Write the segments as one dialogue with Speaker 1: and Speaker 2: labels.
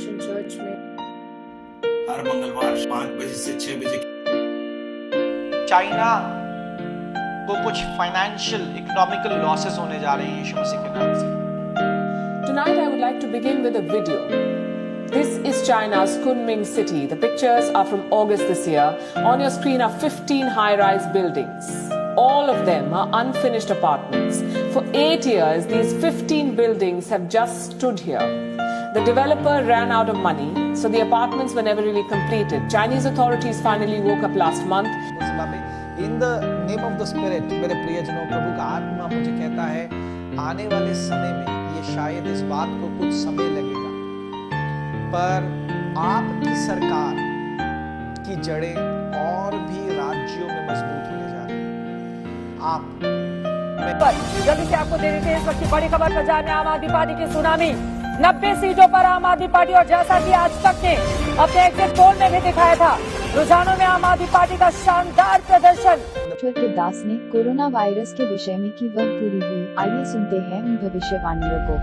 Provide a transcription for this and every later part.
Speaker 1: Connection church में
Speaker 2: हर मंगलवार 5 बजे से 6 बजे
Speaker 3: चाइना को कुछ फाइनेंशियल इकोनॉमिकल लॉसेस होने जा रहे हैं यीशु मसीह के नाम से।
Speaker 4: Tonight I would like to begin with a video. This is China's Kunming city. The pictures are from August this year. On your screen are 15 high-rise buildings. All of them are unfinished apartments. For 8 years, these 15 buildings have just stood here. The developer ran out of money, so the apartments were never really completed. Chinese authorities finally woke up last month.
Speaker 5: In the name of the spirit मेरे प्रियजनों, प्रभु का आत्मा मुझे कहता है आने वाले समय में ये शायद इस बात को कुछ समय लगेगा, पर आपकी सरकार की जड़ें और भी राज्यों में मजबूत होने जा रही हैं। आप
Speaker 6: जल्दी से आपको दे देते हैं इस वक्त की बड़ी खबर पर जाने। आम आदमी पार्टी की सुनामी 90 सीटों पर आम आदमी पार्टी, और जैसा कि आज तक ने अपने एग्जिट पोल में भी दिखाया था, रुझानों में आम आदमी पार्टी का शानदार प्रदर्शन।
Speaker 7: ईश्वर के दास ने कोरोना वायरस के विषय में की वह पूरी हुई। आइए सुनते हैं उन भविष्यवाणियों को।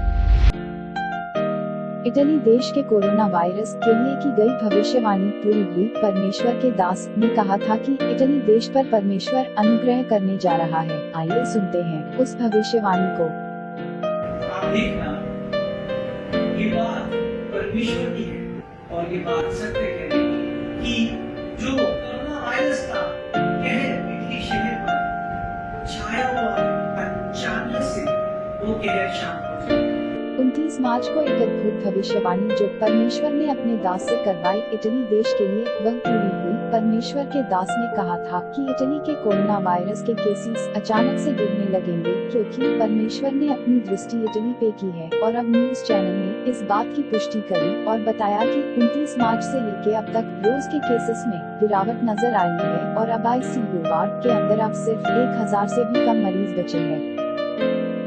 Speaker 7: इटली देश के कोरोना वायरस के लिए की गई भविष्यवाणी पूरी हुई। परमेश्वर के दास ने कहा था कि इटली देश पर परमेश्वर अनुग्रह करने जा रहा है। आइए सुनते हैं उस भविष्यवाणी को।
Speaker 8: आप देखना, ये बात परमेश्वर की है और ये बात सत्य कहने की कि जो कोरोना वायरस का कहर इटली शहर पर छाया हुआ अचानक से वो कहर शांत हो जाए।
Speaker 7: 29 मार्च को एक अद्भुत भविष्यवाणी जो परमेश्वर ने अपने दास से करवाई इटली देश के लिए वह पूरी हुई। परमेश्वर के दास ने कहा था कि इटली के कोरोना वायरस के केसेस अचानक से गिरने लगेंगे, क्योंकि परमेश्वर ने अपनी दृष्टि इटली पे की है। और अब न्यूज चैनल ने इस बात की पुष्टि करी और बताया कि 29 मार्च से लेकर अब तक रोज के केसेस में गिरावट नजर आई है और अब ICU वार्ड के अंदर अब सिर्फ 1000 से भी कम मरीज बचे हैं।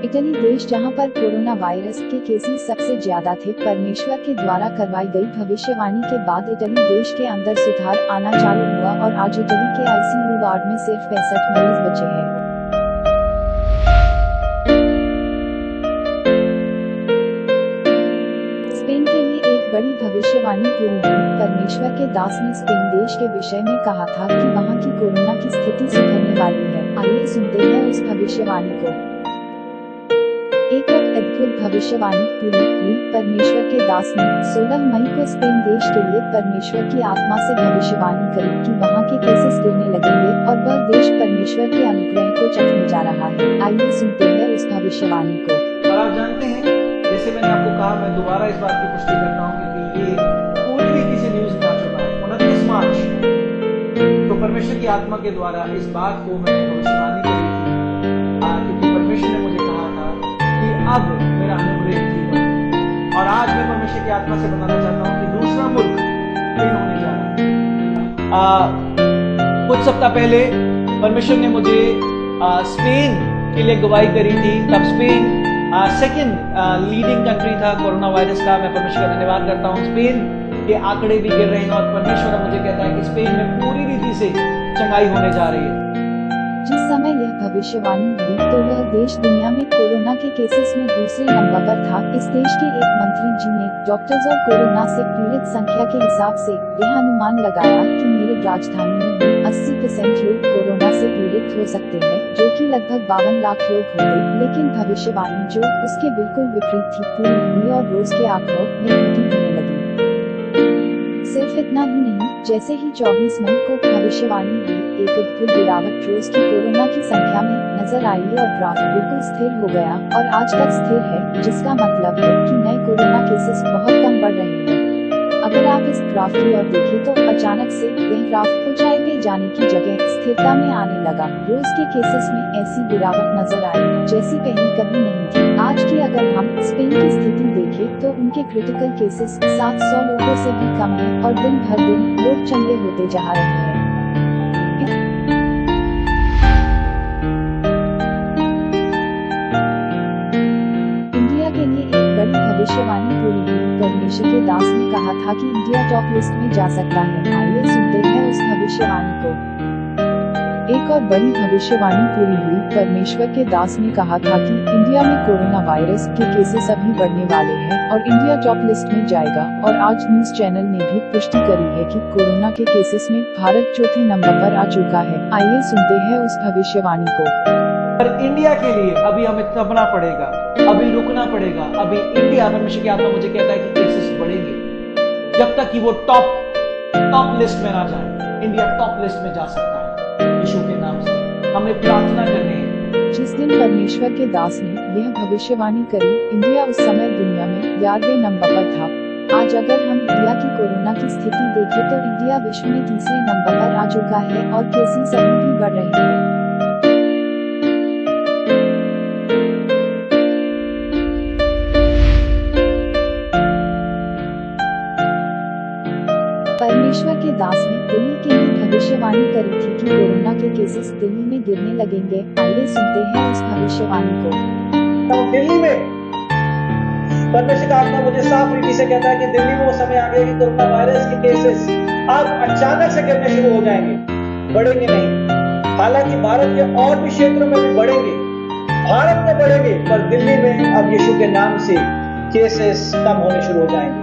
Speaker 7: इटली देश जहां पर कोरोना वायरस के केसेस सबसे ज्यादा थे, परमेश्वर के द्वारा करवाई गई भविष्यवाणी के बाद इटली देश के अंदर सुधार आना चालू हुआ और आज इटली के ICU वार्ड में सिर्फ 65 मरीज बचे हैं। स्पेन के लिए एक बड़ी भविष्यवाणी पूरी हुई। परमेश्वर के दास ने स्पेन देश के विषय में कहा था कि वहां की कोरोना की स्थिति सुधरने वाली है। आइए सुनते हैं उस भविष्यवाणी को। एक और अद्भुत भविष्यवाणी पूरी हुई। परमेश्वर के दास ने 16 मई को स्पेन देश के लिए परमेश्वर की आत्मा से भविष्यवाणी करी कि वहां के केसेस गिरने लगेंगे और वह देश परमेश्वर के अनुग्रह को चखने जा रहा है। आइए सुनते हैं उस भविष्यवाणी को।
Speaker 8: और आप जानते हैं, जैसे मैंने आपको कहा, मैं दोबारा इस बात की पुष्टि करता हूँ क्योंकि ये पूरी रीति से न्यूज में आ चुका है। 29 मार्च तो परमेश्वर की आत्मा के द्वारा इस बात को मैंने भविष्यवाणी करी थी, क्योंकि परमेश्वर ने मुझे कहा था कि अब मेरा अनुग्रह जीवन। और आज मैं परमेश्वर की आत्मा से बताना चाहता हूँ कि दूसरा मुल्क स्पेन होने जा रहा है। कुछ सप्ताह पहले परमेश्वर ने मुझे स्पेन के लिए गवाही करी थी। तब स्पेन सेकंड लीडिंग कंट्री था कोरोना वायरस का। मैं परमेश्वर का धन्यवाद करता हूँ। स्पेन के आंकड़े भी गिर रहे हैं और परमेश्वर मुझे कहता है कि स्पेन में पूरी रीति से चंगाई होने जा रही है।
Speaker 7: जिस समय यह भविष्यवाणी हुई तो वह देश दुनिया में कोरोना के केसेस में दूसरे नंबर पर था। इस देश के एक मंत्री जी ने डॉक्टर्स और कोरोना से पीड़ित संख्या के हिसाब से यह अनुमान लगाया कि मेरे राजधानी में भी 80% लोग कोरोना से पीड़ित हो सकते हैं, जो कि लगभग 52 लाख लोग होंगे। लेकिन भविष्यवाणी जो उसके बिल्कुल विपरीत थी पूरी हुई और रोज के आंकड़ों में वृद्धि होने लगी। सिर्फ इतना ही नहीं, जैसे ही 24 मई को भविष्यवाणी हुई, एक अद्भुत गिरावट रोज की कोरोना की संख्या में नजर आई और ग्राफ बिल्कुल स्थिर हो गया और आज तक स्थिर है, जिसका मतलब है कि नए कोरोना केसेस बहुत कम बढ़ रहे हैं। अगर आप इस ग्राफ की ओर देखें तो अचानक से यह ग्राफ ऊंचाई पे जाने की जगह स्थिरता में आने लगा। रोज के केसेस में ऐसी गिरावट नजर आई जैसी पहले कभी नहीं थी। आज की अगर हम स्पेन की स्थिति देखें तो उनके क्रिटिकल केसेस 700 लोगों से भी कम हैं और दिन भर दिन लोग चंगे होते जा रहे हैं। इंडिया के लिए एक बड़ी भविष्यवाणी पूरी हुई। परमेश्वर के दास ने कहा था कि इंडिया टॉप लिस्ट में जा सकता है। आइए सुनते हैं उस भविष्यवाणी को। एक और बड़ी भविष्यवाणी पूरी हुई। परमेश्वर के दास ने कहा था कि इंडिया में कोरोना वायरस के केसेस अभी बढ़ने वाले हैं और इंडिया टॉप लिस्ट में जाएगा। और आज न्यूज चैनल ने भी पुष्टि करी है कि कोरोना के केसेस में भारत चौथे नंबर पर आ चुका है। आइए सुनते हैं उस भविष्यवाणी को।
Speaker 8: पर इंडिया के लिए अभी हमें तपना पड़ेगा, अभी रुकना पड़ेगा। अभी इंडिया, परमेश्वर की आत्मा मुझे कहता है कि केसेस बढ़ेंगे जब तक कि वो टॉप लिस्ट में ना जाए। इंडिया टॉप लिस्ट में जा सकता है यीशु के नाम से। हमें प्रार्थना करनी है।
Speaker 7: जिस दिन परमेश्वर के दास ने यह भविष्यवाणी करी, इंडिया उस समय दुनिया में 11वें नंबर पर था। आज अगर हम इंडिया की कोरोना की स्थिति देखें तो इंडिया विश्व में तीसरे नंबर पर आ चुका है और केसेस अभी भी बढ़ रहे हैं। परमेश्वर के दास ने दिल्ली के लिए भविष्यवाणी करी थी कि कोरोना के केसेस दिल्ली में गिरने लगेंगे। आइए सुनते हैं उस भविष्यवाणी को।
Speaker 8: तो दिल्ली में परमेश्वर का आत्मा मुझे साफ रीति से कहता है कि दिल्ली में वो समय आ गया कि कोरोना वायरस के केसेस अब अचानक से गिरने शुरू हो जाएंगे, बढ़ेंगे नहीं। हालांकि भारत के और भी क्षेत्रों में भी बढ़ेंगे, भारत में बढ़ेंगे, पर दिल्ली में अब यीशु के नाम से केसेस कम होने शुरू हो जाएंगे,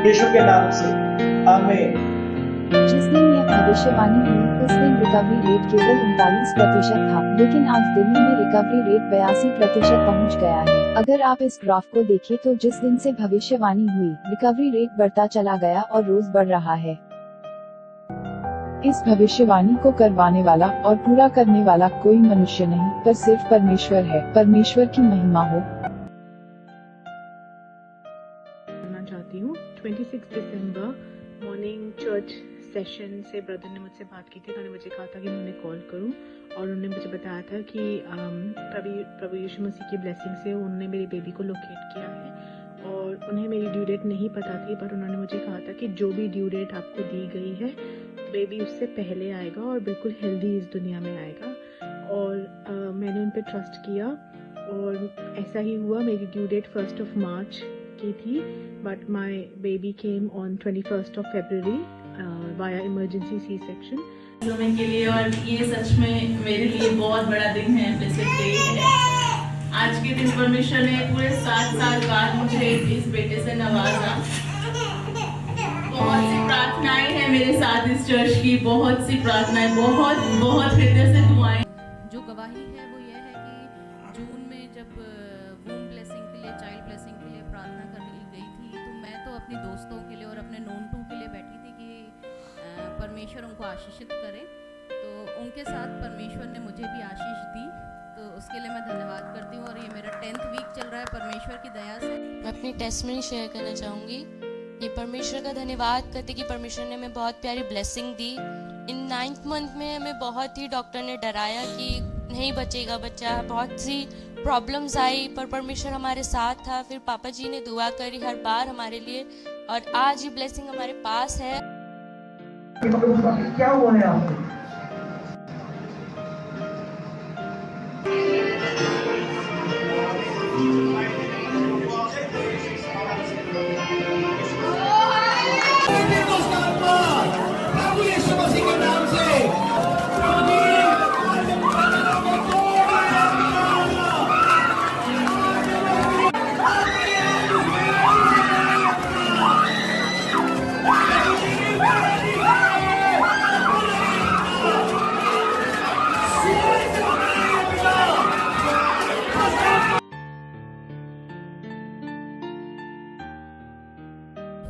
Speaker 8: यीशु के नाम से। आमीन।
Speaker 7: जिस दिन यह भविष्यवाणी हुई उस दिन रिकवरी रेट केवल 39% था, लेकिन आज दिल्ली में रिकवरी रेट 82% पहुंच गया है। अगर आप इस ग्राफ को देखें तो जिस दिन से भविष्यवाणी हुई रिकवरी रेट बढ़ता चला गया और रोज बढ़ रहा है। इस भविष्यवाणी को करवाने वाला और पूरा करने वाला कोई मनुष्य नहीं, पर सिर्फ परमेश्वर है। परमेश्वर की महिमा हो।
Speaker 1: करना चाहती हूँ। 26 दिसंबर मॉर्निंग चर्च सेशन से ब्रदर ने मुझसे बात की थी। उन्होंने मुझे कहा था कि मैं उन्हें कॉल करूं और उन्होंने मुझे बताया था कि प्रभु यीशु मसीह की ब्लेसिंग से उन्होंने मेरी बेबी को लोकेट किया है और उन्हें मेरी ड्यू डेट नहीं पता थी, पर उन्होंने मुझे कहा था कि जो भी ड्यू डेट आपको दी गई है बेबी उससे पहले आएगा और बिल्कुल हेल्दी इस दुनिया में आएगा। और मैंने उन पर ट्रस्ट किया और ऐसा ही हुआ। मेरी ड्यू डेट 1 मार्च की थी, but my baby came on 21 फरवरी वाया इमरजेंसी सी सेक्शन
Speaker 9: समय के लिए। और ये सच में मेरे लिए बहुत बड़ा दिन है, ब्लेसेड डे है। आज के दिन परमेश्वर ने पूरे 7 साल बाद मुझे इस बेटे से नवाजा। बहुत सी प्रार्थनाएं हैं मेरे साथ इस चर्च की, बहुत सी प्रार्थनाएं, बहुत हृदय से दुआएं।
Speaker 10: जो गवाही है वो ये है कि जून में जब वूम ब्लेसिंग के लिए, चाइल्ड ब्लेसिंग के लिए प्रार्थना करने गई थी, तो मैं तो अपनी दोस्तों के लिए और अपने नोन टू के लिए बैठी थी कि परमेश्वर उनको आशीषित करे। तो उनके साथ परमेश्वर ने मुझे भी आशीष दी, तो उसके लिए मैं धन्यवाद करती हूँ। और ये मेरा 10th वीक चल रहा है परमेश्वर की दया से।
Speaker 11: मैं अपनी टेस्टमनी शेयर करना चाहूँगी। ये परमेश्वर का धन्यवाद करते कि परमेश्वर ने हमें बहुत प्यारी ब्लेसिंग दी। इन 9th मंथ में हमें बहुत ही डॉक्टर ने डराया कि नहीं बचेगा बच्चा, बहुत सी प्रॉब्लम्स आई, पर परमेश्वर हमारे साथ था। फिर पापा जी ने दुआ करी हर बार हमारे लिए, और आज ये ब्लेसिंग हमारे पास है।
Speaker 8: क्या हुआ है आपको?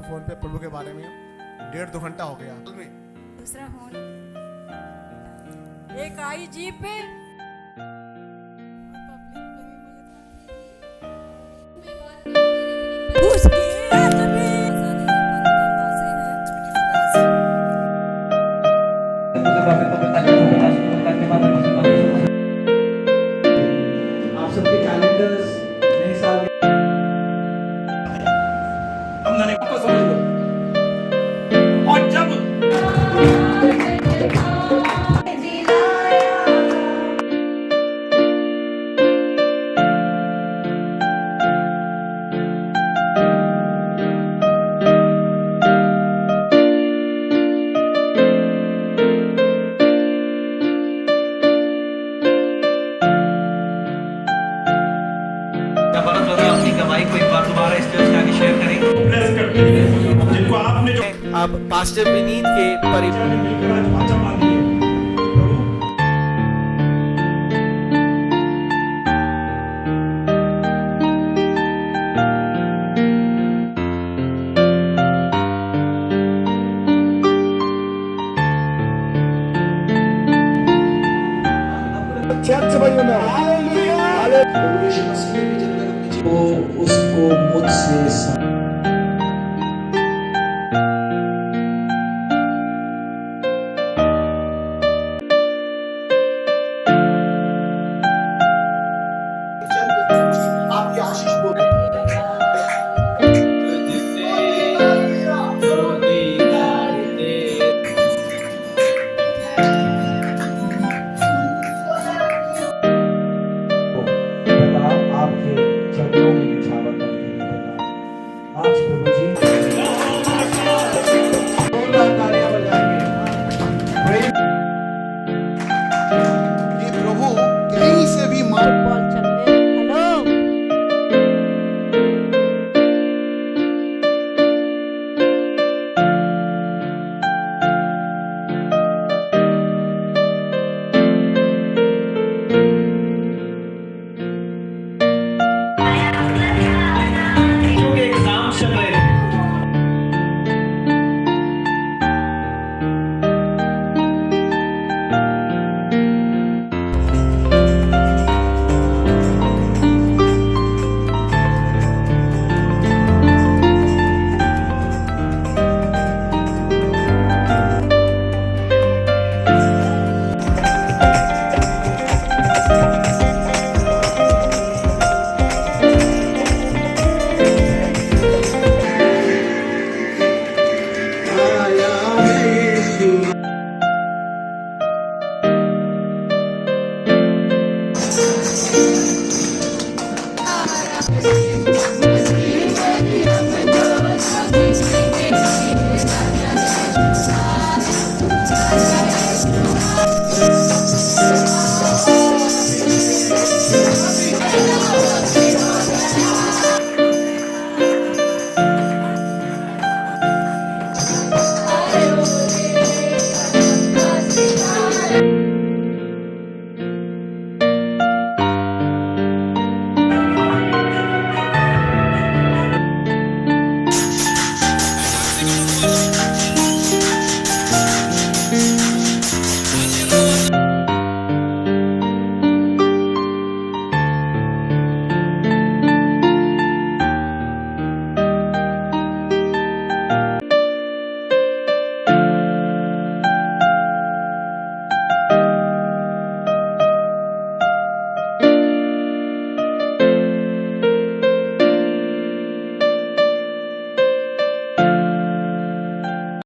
Speaker 12: फोन पे प्रभु के बारे में 1.5-2 घंटा हो गया।
Speaker 6: दूसरा फोन एक आई जीप पे
Speaker 8: आप सबके कैलेंडर्स नए साल
Speaker 2: हमने आपको समझ लो। और जब
Speaker 8: कहानी को एक बार दोबारा इस चर्च में आके शेयर करें।
Speaker 2: ब्लेस करते हैं जिनको आपने जो
Speaker 5: अब पास्टर विनीत के परिवार
Speaker 2: मिलकर आज वाचा बांधी है प्रभु
Speaker 12: चर्च भाइयों में
Speaker 5: प्रभु यीशु मसीह ने भी जब तक अपने जीवन को उसको मुझसे